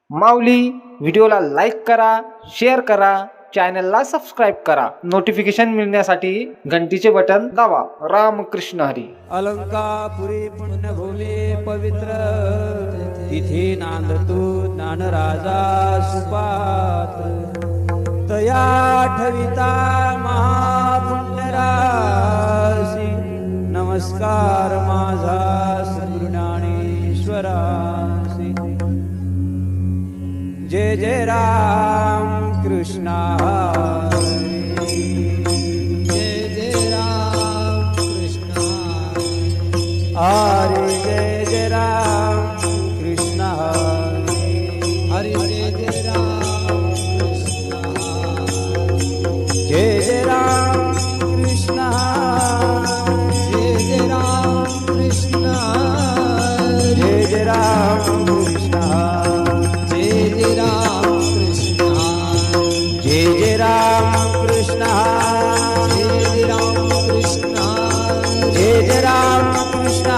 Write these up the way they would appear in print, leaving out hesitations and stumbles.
माऊली व्हिडिओला लाईक करा, शेअर करा, चॅनलला सबस्क्राईब करा, नोटिफिकेशन मिळण्यासाठी घंटीचे बटन दाबा. रामकृष्ण हरी. अलंकापुरी पुण्यभूमी पवित्र तिथे नांदतो ज्ञानराजा सुपात्र तया ठविता महापुण्यराशी नमस्कार माझा सद्गुरुज्ञानेश्वरासी. जय जय राम कृष्ण हरी. जय जय राम कृष्ण हरी. जय जय राम कृष्ण हरी. हरी जय जय राम कृष्ण हरी. जय जय राम कृष्ण हरी. जय जय राम कृष्ण हरी. जय जय राम कृष्ण हरी. जय जय राम कृष्ण जय जय राम कृष्ण जय जय राम कृष्ण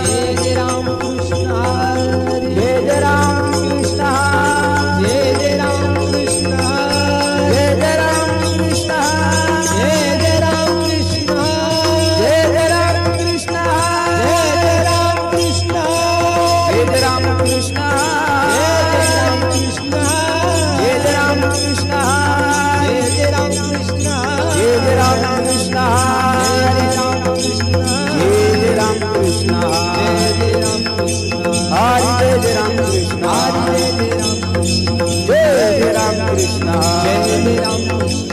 जय जय राम कृष्ण जय जय राम कृष्ण जय जय राम कृष्ण जय जय राम कृष्ण जय जय राम कृष्ण जय जय राम कृष्ण जय जय राम कृष्ण जय जय राम कृष्ण जय जय राम कृष्ण जय जय राम कृष्ण जय जय राम कृष्ण जय जय राम कृष्ण जय जय राम कृष्ण हरि जय जय राम कृष्ण हरि जय जय राम कृष्ण जय जय राम कृष्ण.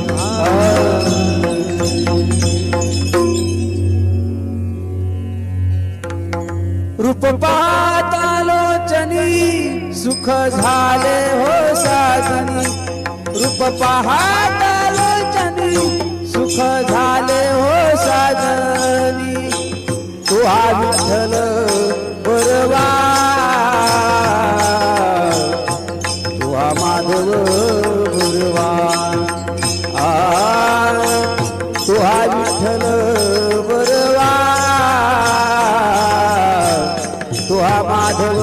रूप पाहता लोचनी सुख झाले हो साजनी. रूप पाहता लोचनी सुख झाले हो साजनी. तू हा विठ्ठल बरवा तू हा माधव बरवा तू हा विठ्ठल बरवा तू हा माधव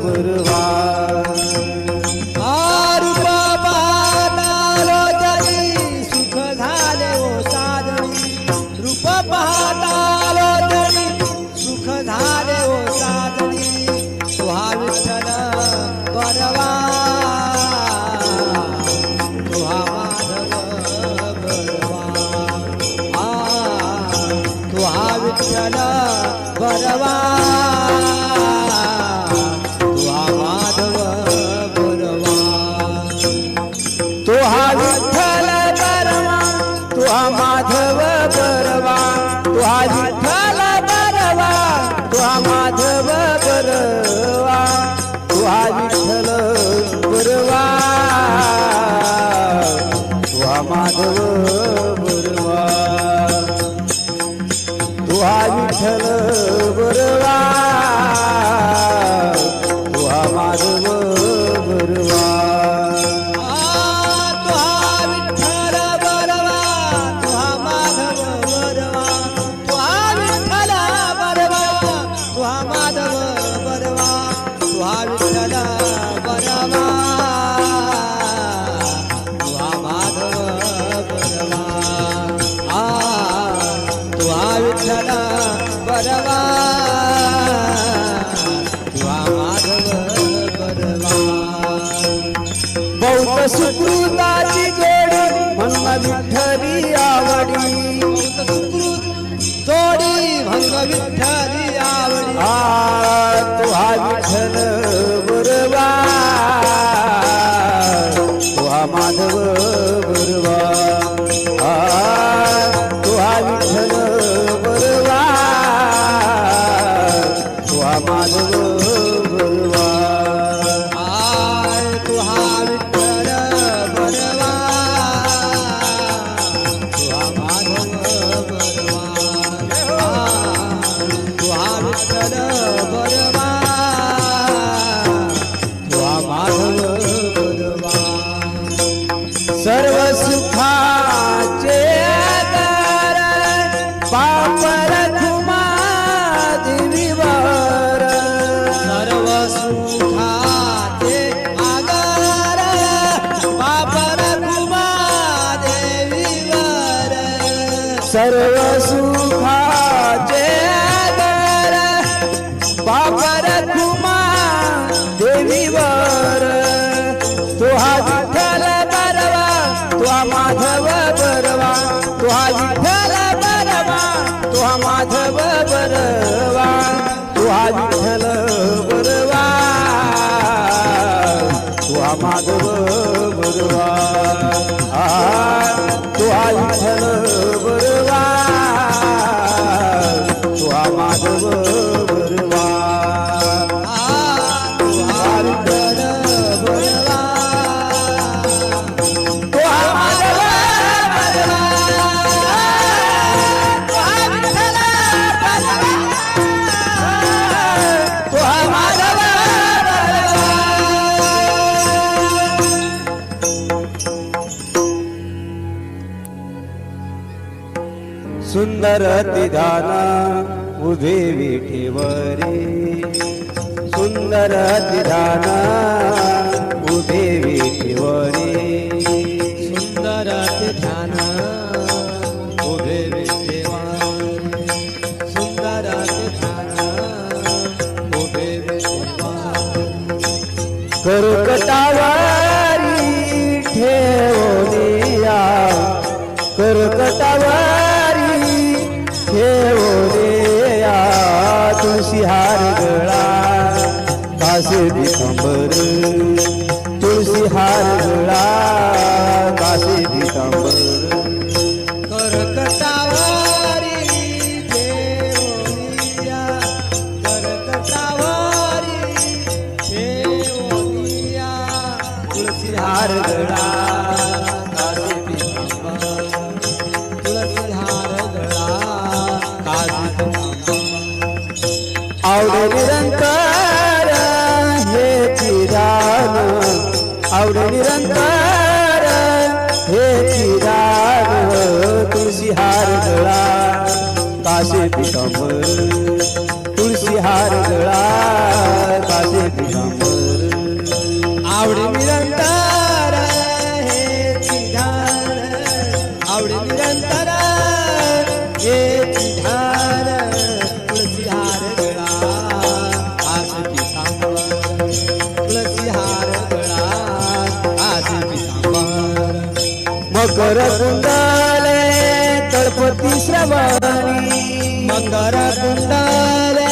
बरवा. रूप पाहता लोचनी सुख झाले हो साजनी. रूप पाहता लोचनी सुख झाले हो साजनी. तू हा विठ्ठल बरवा तू हा माधव बरवा तू हा विठ्ठल बरवा तू हा माधव बरवा. तू हा विठ्ठल बरवा तू हा माधव बरवा तू हा विठ्ठल बरवा तू हा माधव बरवा तू हा विठ्ठल बरवा तू हा माधव बरवा तू हा विठ्ठल बरवा तू हा माधव बरवा. तू हा विठ्ठल बरवा तू हा माधव बरवा तू हा विठ्ठल बरवा तू हा माधव बरवा तू हा विठ्ठल बरवा तू हा माधव बरवा तू हा विठ्ठल बरवा तू हा माधव बरवा. बहुत सुकृताची जोडी म्हणून विठ्ठली आवडी. बहुत सुकृत जोडी भंग विठ्ठली आवडी. तू हा विठ्ठल बरवा तू हा माधव बरवा तू हा विठ्ठल बरवा तू हा माधव बरवा. तू हा विठ्ठल बरवा तू हा माधव बरवा तू हा विठ्ठल बरवा तू हा माधव बरवा. सर्व सुखाचे आधार पापर तुम्हा देवीवर. सर्व सुखाचे सर्व सुखाचे आधार बापर खुमा देवीवर तो हा विठ्ठल बरवा तो हा माधव बरवा तो हा विठ्ठल बरवा तो हा माधव बरवा तो हा विठ्ठल बरवा तो हा माधव बरवा तो हा विठ्ठल बरवा तो हा माधव बरवा तो हा विठ्ठल बरवा तो हा माधव बरवा तो हा विठ्ठल बरवा तो हा माधव बरवा सुंदर तिधाना उभे विठेवरे सुंदर तिधाना उभे विठेवरे सुंदर तिधाना उभे विठेवरे सुंदर तिधाना उभे विठेवरे कर्कटावारी ठेवलिया कर्कटावारी ठेवलिया तुळशी हार गळा कासे दिगंबर तुळशी हार गळा कासे दिगंबर कर्कटावारी ठेवलिया कर्कटावारी ठेवलिया तुळशी हार गळा कासे दिगंबर तुळशी हार गळा कासे आवडे निरंतर हे चिरान आवडे निरंतर हे चिरान तुळशी हार गळा कासे पितांबर तुळशी हार गळा कासे पितांबर आवडे निरंतर हे चिरान आवडे निरंतर हे चिरान तुळशी हार गळा कासे पितांबर तुळशी हार गळा कासे पितांबर मकर कुंडले तळपती श्रवणी मकर कुंडले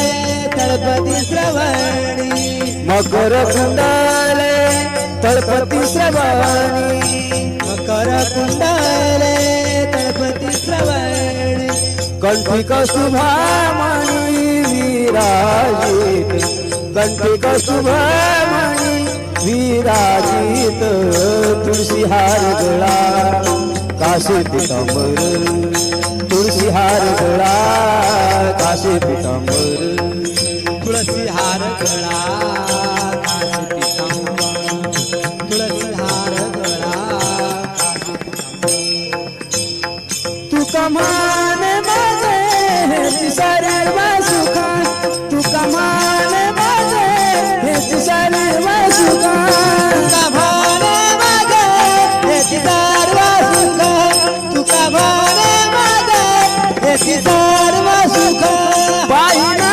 तळपती श्रवणी मकर कुंडले तळपती श्रवणी मकर कुंडले तळपती श्रवणी कंठी कौस्तुभामणी विराजित कंठी कौस्तुभामणी विराजित तुळशी हार गळा कासे पितांबर तुळशी हार गळा कासे पितांबर तुळशी हार गळा कासे पितांबर तुळशी हार गळा तू कमान माझे हेच सर्व सुख तू कमान माझे हेच सर्व सुख कमान माझे हेच सर्व सुख तू कमान माझे हेच सर्व सुख पाहिना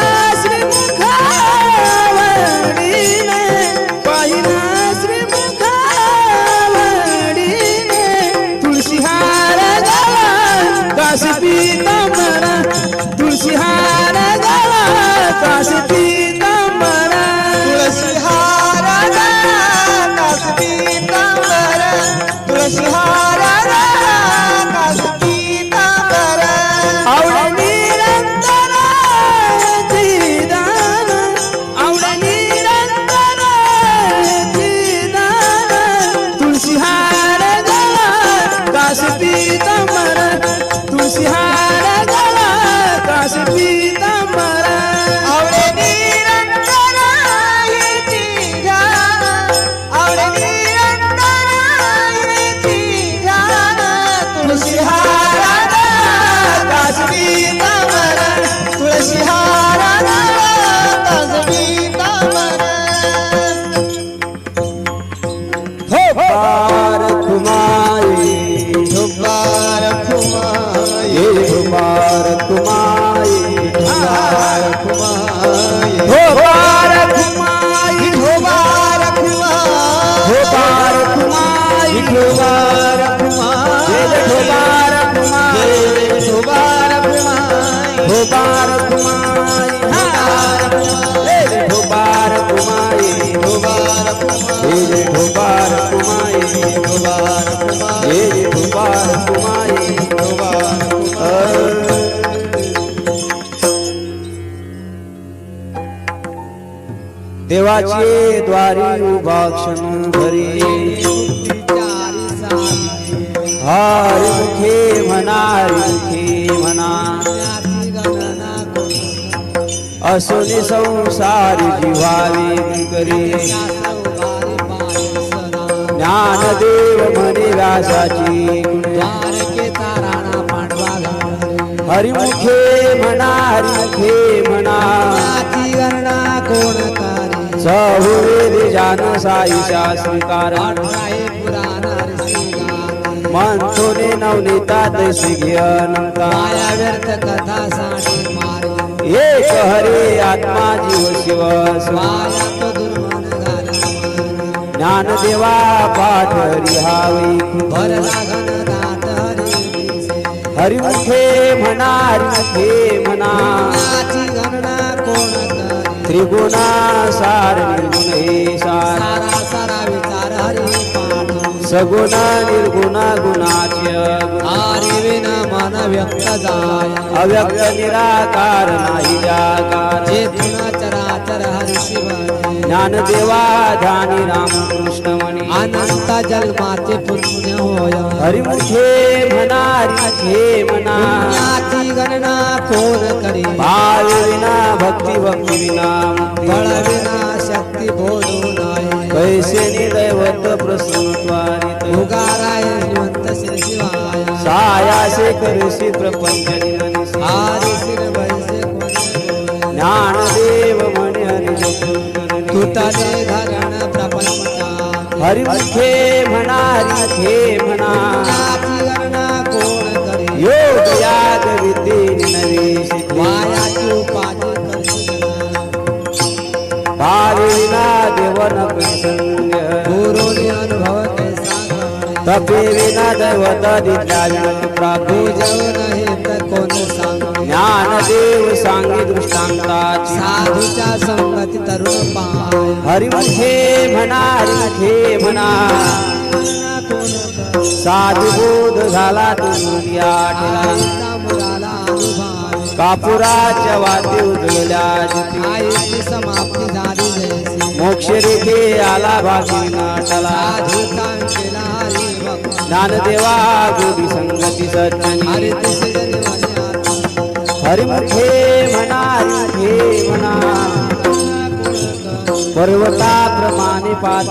ठोबार कुमार जय जय ठोबार कुमार जय ठोबार कुमार ठोबार कुमार जय जय ठोबार कुमार ठोबार जय जय ठोबार कुमार ठोबार जय जय ठोबार कुमार ठोबार देवाचे द्वारी उभा क्षण धरी हरी मुखे म्हणा हरी मुखे म्हणा असोने संसारी जीवावे करी ज्ञानदेव म्हणे व्यासाची हरिमुखे म्हणा हरिमुखे म्हणा सहुवेद जान साई शास्त्रकार मनसोने नवनीता तैसी अनंता एक हरे आत्मा जीव शिव ज्ञानदेवा पाठ हरिहावी हरिमुखे म्हणा हरिमुखे म्हणा त्रिगुणा सार निर्गुण हे सार सगुणा निर्गुणा गुणाच्य मन व्यक्त जाय अव्यक्त निराकार नाही जाकार चराचर हरि शिव ज्ञानदेवा ध्यानी रामकृष्ण म्हणे अनंत जन्माचे पुण्य होय हरिमुखे म्हणा हरिमुखे म्हणा गणना कोण करी भाव विना भक्ती भक्ती विना बळ विना शक्ती बोलू नाही कैसे निदैवत प्रसन्नत्वारित उगाराय जिवंत श्री शिवाय सायासे करसी प्रपंच निमनिसी आरिसिर वैसे ज्ञानदेव म्हणे हरि तुताने धरण प्रपंच हरिमुखे म्हणा हरिमुखे म्हणा कोण करी योग याग विद्ये नवे मायाची उपाधी भाविना देवन प्रसंग गुरुनी अनुभव तपे विना दैवत दिल्याविन प्राप्ती जवन कोण सांग ज्ञानदेव सांगे दृष्टांताची साधूच्या संगती तरुण पाय हरिमुखे म्हणा हरिमुखे म्हणा साधू बोध झाला तुम्ही आठला कापुराच्या वाती उजळल्या समाप्ती झाली मोक्ष रेखे आला भागी नाटला ज्ञानदेवा गोडी संगती सज्जनी हरिमुखे म्हणा हरिमुखे म्हणा पर्वताप्रमाणे पात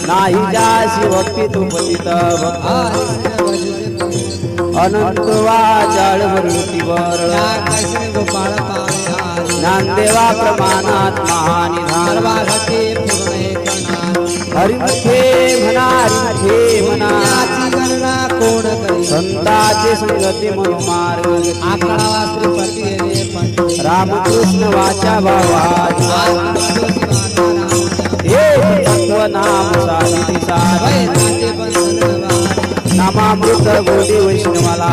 नाही जासी भक्ती तू पतित अनंत वाचाळ वृत्तीवर ज्ञानदेवा प्रमाणात महानिधान हरिमुखे म्हणा हरिमुखे म्हणा कोण संताचे संगती मनोमार्ग आकडा श्रीपती रामकृष्ण वाचा भावा नाम साधी नामामृत गोडी वैष्णवाला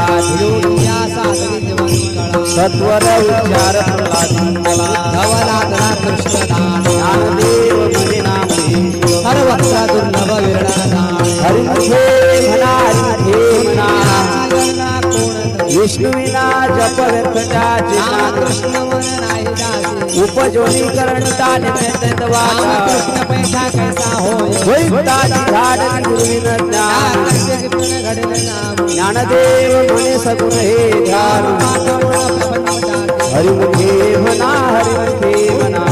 सत्वर उच्चार धवला कृष्ण ज्ञानदेव म्हणे नाम सर्वत्र दुर्लभ विरळा हरिमुखे म्हणा हरिमुखे म्हणा विष्णुविना जप व्यर्थच्या चेतना कृष्ण उपजोनी करणता निमित्त वाचा कृष्ण पैसा कैसा होय ताजी झाड गुरुविन ज्ञान ज्ञानदेव म्हणे सगुण हे ध्यान हरिमुखे म्हणा हरिमुखे म्हणा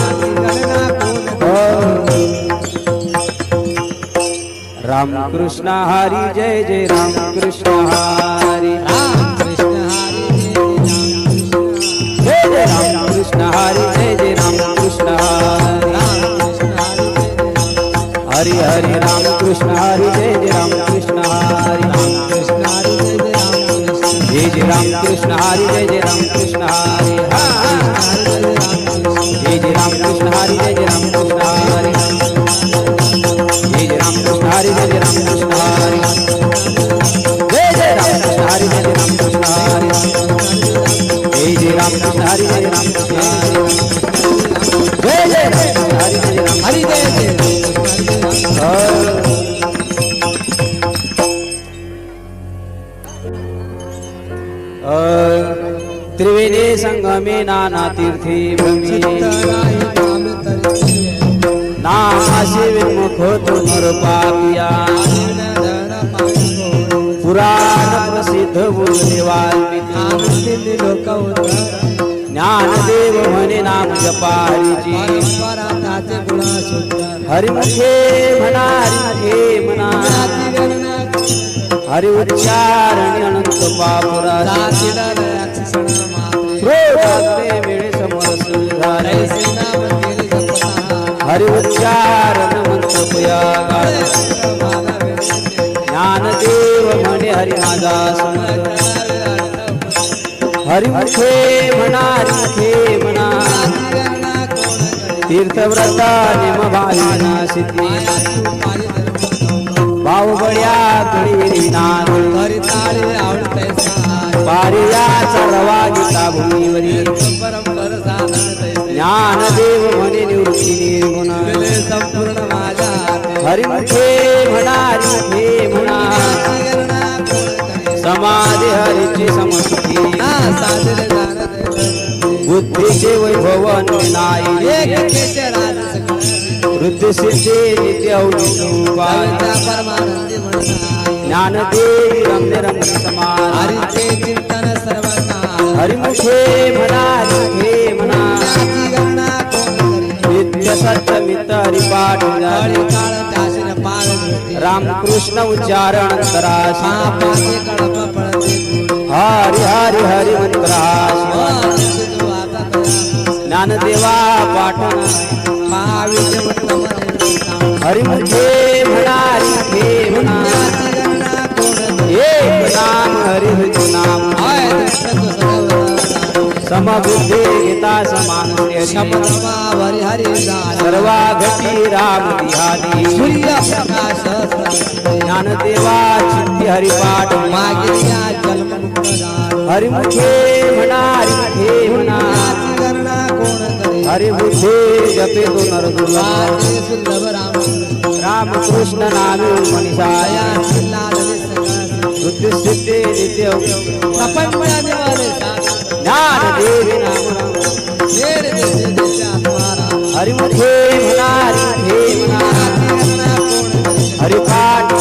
रामकृष्ण हरी जय जय रामकृष्ण हरी जय जय रामकृष्ण हरी जय जय रामकृष्ण हरी हरि रामकृष्ण हरी जय जय रामकृष्ण हरी जय जय रामकृष्ण हरी जय जय रामकृष्ण हरी जय जय रामकृष्ण हरी जय जय रामकृष्ण हरी जय जय रमे नाना तीर्थी भ्रमी नामाशी विमुख होतो नर पापिया पुराण प्रसिद्ध बोलले वाल्मिकी ज्ञानदेव म्हणे नाम जपारीची हरिमुखे म्हणा हरिमुखे म्हणा हरि उच्चारण अनंत पापुरा क्रोधाचे वेळे समरस झाले हरि उच्चारण मंत्रपया ज्ञानदेव म्हणे हरि माझा संत हरिमुखे म्हणा हरिमुखे म्हणा तीर्थव्रता निमभाविना सिद्धी बाहुबळ्या कळीरी नाद पारियाचा रवा गीता भूमीवरी ज्ञानदेव म्हणे निवृत्ती निर्गुण हरिमुखे म्हणा हरिमुखे म्हणा समाधी हरीची समष्टी बुद्धीचे वैभव नाही वृद्ध सिद्धे नित्य ज्ञानदेवी रम्य रम्य समान हरिमुखे म्हणा हरिमुखे म्हणा नित्य सत्य मित्र हरिपाठ रामकृष्ण उच्चारण अंतराशी हरि हरि हरि मंत्राशी ज्ञानदेवा पाठन हरिमुखे म्हणा हरिमुखे म्हणा एक नाम हरि नाम समबुद्धे गीता समान सर्वा घटी राम बिहारी ज्ञानदेवा चित्ती हरिपाठ हरिमुखे म्हणा हरिमुखे म्हणा हरिमुखे जपे तो नर दुर्लभ रामकृष्ण नामे मनीषाया बुद्धी सिद्धे नित्य ज्ञान देवी नाम हरिमुखे म्हणा हरिमुखे म्हणा हरिपाठ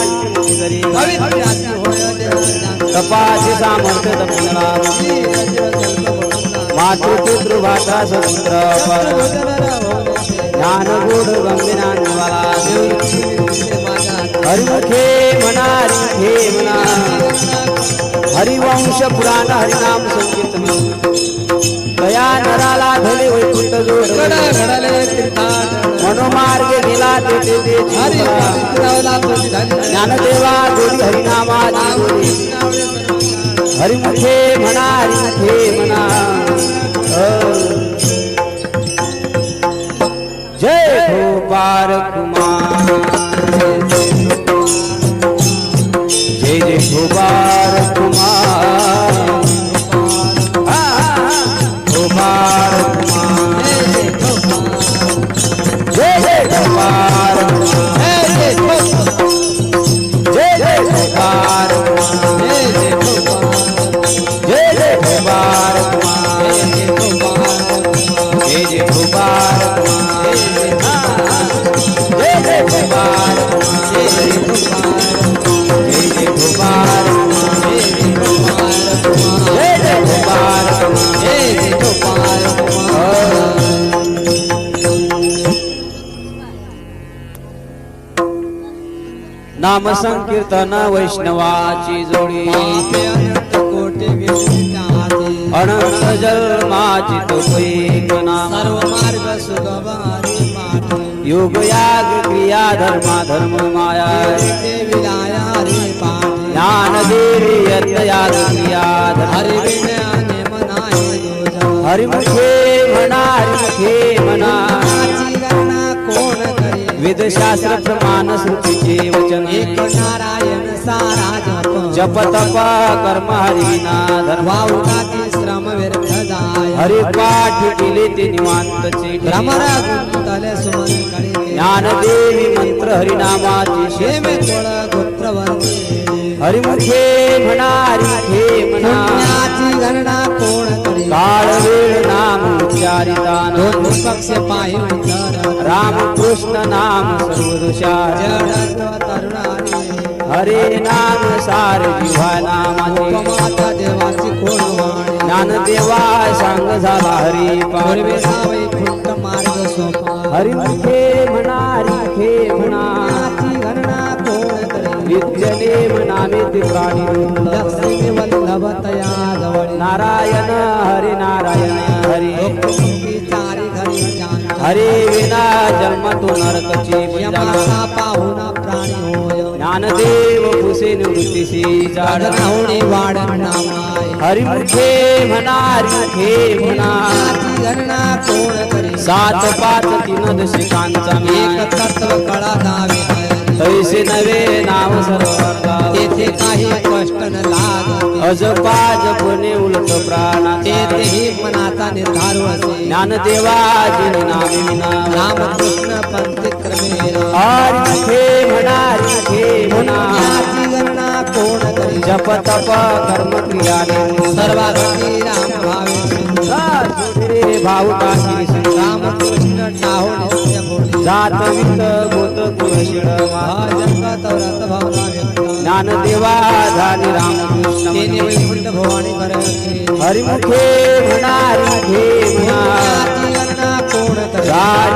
तपाचे सामर्थ्य तपला मातृपुत्र भाषा स्वतंत्र ज्ञान गुढ गंभीरांवाला हरिमुखे म्हणा हरिमुखे म्हणा हरिवंश पुराण हरिनाम संकीर्तन दया नराला धले वैकुंठ जोड मनोमार्ग गेला ते ज्ञानदेवा गोडी हरिनामाची हरिमुखे म्हणा हरिमुखे म्हणा जय गोपाल कुमार जय जय गोपाल कुमार गोपाल कुमार जय जय गोपाल जय जय गोपाल जय जय गोपाल जय जय गोपाल जय जय गोपाल जय जय गोपाल जय जय गोपाल जय जय गोपाल नाम संकीर्तन वैष्णवाची जोडी अनंत जन्माची तो एक नाम सर्व मार्ग सुगम योग याग क्रिया धर्मा धर्म माया ज्ञान देवी यज्ञयाग क्रिया हरिमुखे म्हणा हरिमुखे म्हणा वेदशास्त्र प्रमाण श्रुतीचे वचन एक नारायण सारा जप तप कर्म हरिना धर्मा श्रम व्यर्थ जाय हरि पाठ केले ते निवांतचे ज्ञानदेवी मंत्र हरिनामाची शेमे गोत्रवर्ती हरिमुखे म्हणा हरिमुखे म्हणा गणना कोण करी काळ वेळ नाम उच्चारिता दोन्ही पक्ष पाहि उतर राम कृष्ण नाम सर्वदोषा जड तरुणारी हरे नाम सार जिव्हा नामाचे माता देवाची कोणवाणी ज्ञानदेवा सांग झाला हरी पूर्वे पार्वती वैकुंठ मार्ग सोपा हरी मुखे म्हणा हरी म्हणा नाची गणना कोण करे नित्य नेम नामेती प्राणी लक्ष्मी वल्लभ तया जवळ नारायण हरी नारायण हरी लोकमुखी चारी घरी जाण हरे विना जन्म तो नरकची यमाचा पाहुणा प्राणी होय ज्ञानदेव कुसे निवृत्तीसी जाड नावणे वाढ नामाय हरी मुखे म्हणा हरी म्हणा नाची गणना कोण करे 7 5 3 दशकांचा एक तत्व कळा दावे तैसे नवे नाव सर्व तेथे काही कष्ट न लाग अजपा जपणे उलट प्राणा तेथेही मनाचा निर्धार असे ज्ञानदेवा जिने नामे विना रामकृष्ण पंथ क्रमे हरी मुखे म्हणा हरी म्हणा याची गणना कोण करी जप तप कर्म क्रियाने सर्वांगी राम भावे भाऊ काशी रामकृष्ण टाहो नित्य बोले जात वित गोत कुळशिळ जगत व्रत भावना व्यक्त ज्ञानदेवा धानी रामकृष्ण तेने म्हणे. वैकुंठ भवानी करते हरिमुखे म्हणा हरिमुखे म्हणा याची गणना कोण करी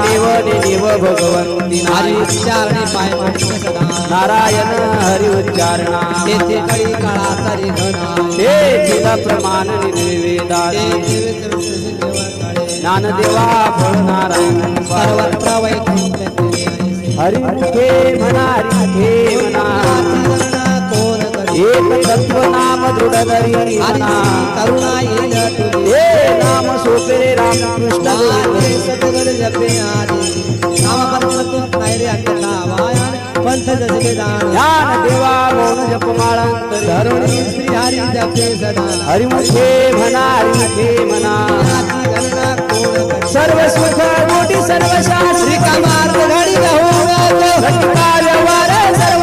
देव देव भगवंती हरी नारी उच्चारणे पाय पडते सदा नारायण हरि उच्चारणा तेथे कळी काळा तरी घना ते तिला प्रमाण निर्वेदाने ज्ञानदेवा फळ नारायण सर्वत्र वैकुंठ हरिमुखे म्हणा हरिमुखे म्हणा कोण करी एक तत्व नाम दृढ धरी म्हणा करुणा येईल तुझी हे नाम सोपे रे रामकृष्ण नामे सतगड जपे आदी नाम पंथ नाही रे अन्यथा वायान पंथ जसे दान ज्ञान देवा मौन जपमाळांतरी धरुणी श्री हरी जपे सदा हरिमुखे म्हणा हरिमुखे म्हणा याची गणना कोण करी सर्व सुख मोठी सर्व शास्त्री मार्ग घडी घटका व्यवहार सर्व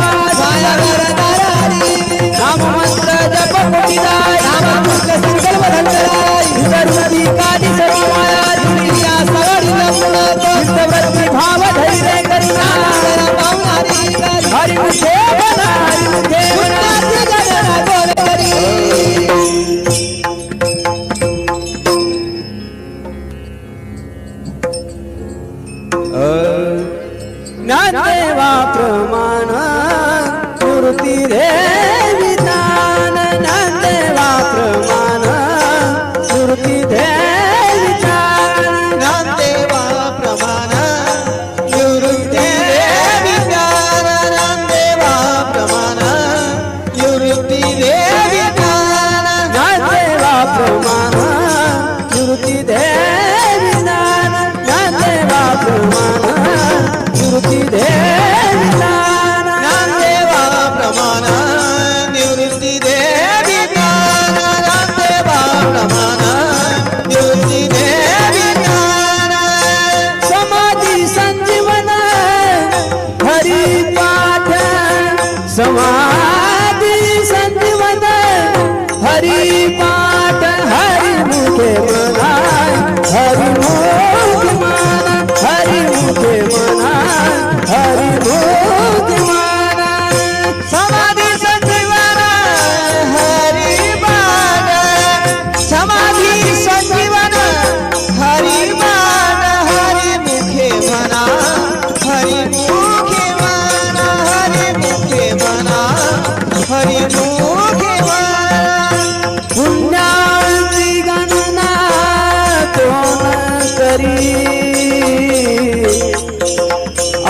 नाम मंत्र जप कोटी जाय संकल्प धंतराय सर्वदी कादी सर्व माया दुनिया सगळी जपणं भाव धैर्य करिना हरिमुखे म्हणा हरिमुखे ज्ञानदेवा प्रमाण मूर्ती रे विधान ज्ञानदेवा प्रमाण मूर्ती रे विधान ज्ञानदेवा प्रमाण निवृत्ती देवी ज्ञान ज्ञानदेवा प्रमाण निवृत्ती देवी ज्ञान ज्ञानदेवा प्रमाण मूर्ती रे विधान ज्ञानदेवा प्रमाण मूर्ती रे विधान ज्ञानदेवा प्रमाण निवृत्ती देवी ज्ञान ज्ञानदेवा प्रमाण निवृत्ती देवी ज्ञान समाधी संजीवन हरि पाठ समाधी संजीवन हरि पाठ हरि मुखे मना हरि मुखे मना हरि मुखे मना हरि मुखे मना समाधी संजीवन हरि बाण समाधी संजीवन हरि बाण हरि मुखे म्हणा हरि मुखे म्हणा हरि मुखे म्हणा हरि मुखे म्हणा पुण्याची गणना कोण करी आ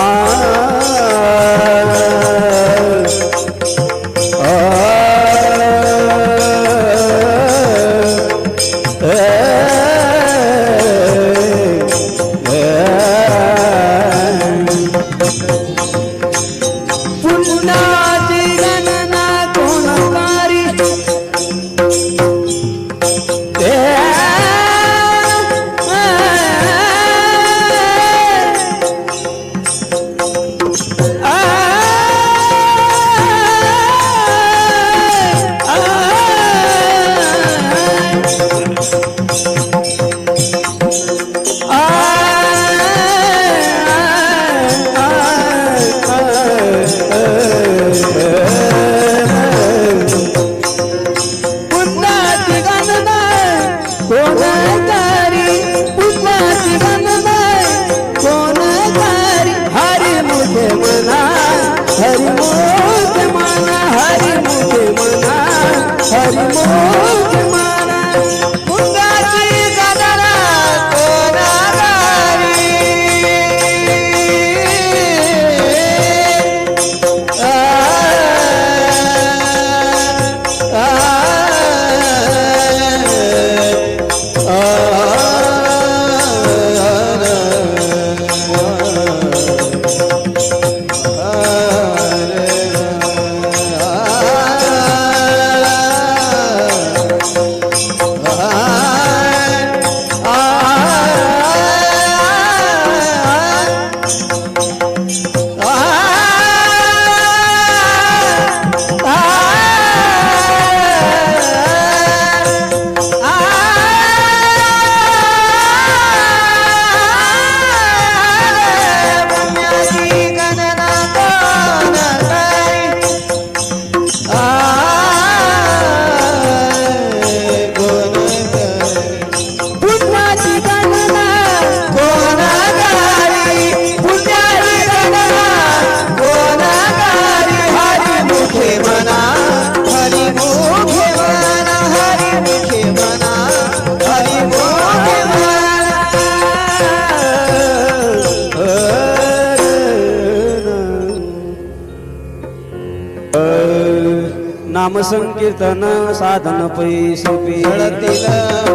नाम संकीर्तन साधन पै सोपे जळतील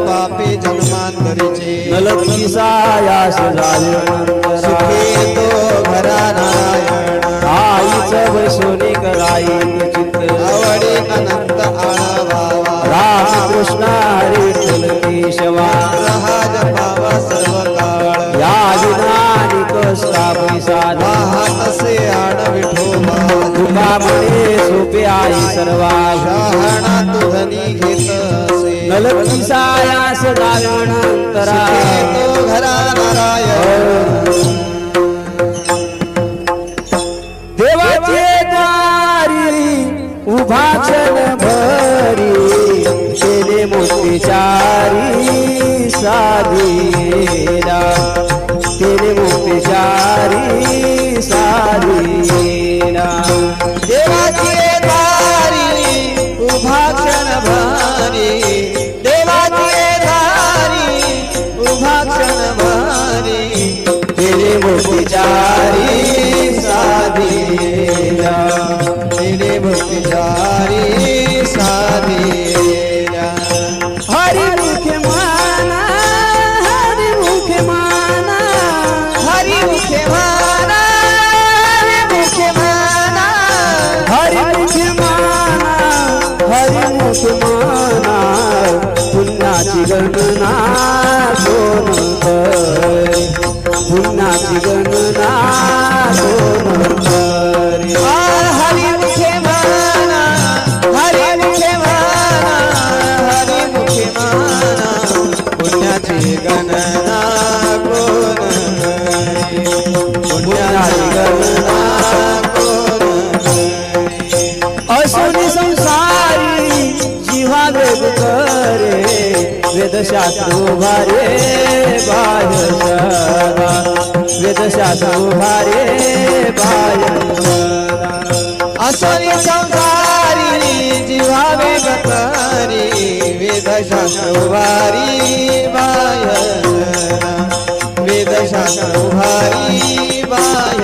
पापे जन्मांतरीचे नलकिसायास झाले सुखी तो घरा नारायण आईच वैसोनी कराई चित्त आवडी अनंत आळावा राम कृष्ण हरी विठ्ठल केशवा राज पावा सर्व काळ या विधानिक श्रावणी साधा वाहतसे आड विठोबा तुका म्हणे सोपे आई सर्वा शहाणा तुझनी घेतसे नलकिसायास दानंतरा सुखी तो घरा नारायण देवाचे दारी उभा क्षण भरी केले मोतीचारी साधीरा केले मोतीचारी साधीरा देवाची दारी उभा क्षण भारी देवाची दारी उभा क्षण भारी केले मोतीचारी साधीरा तेरे भक्तिचारी साधीरा हरी मुखे माना हरी मुखे माना हरी मुखे माना मुखे माना हरी मुखे माना हरी मुखे माना पुण्याची गणना दोन कर पुण्याची गणना दोन कर हरी मुखे माना हरी मुखे माना हरी मुखे माना पुण्याची गणना कोण करी? पुण्याची गणना कोण करी? असुनी संसारी जीवा वेद करे वेदशास्त्र उभारे बाह्य सदा वेदशास्त्र उभारे बाह्य सदा असोनी संसारी जीवावे गतारी वेदशास्त्र उभारी बाय वेदशास्त्र उभारी बाय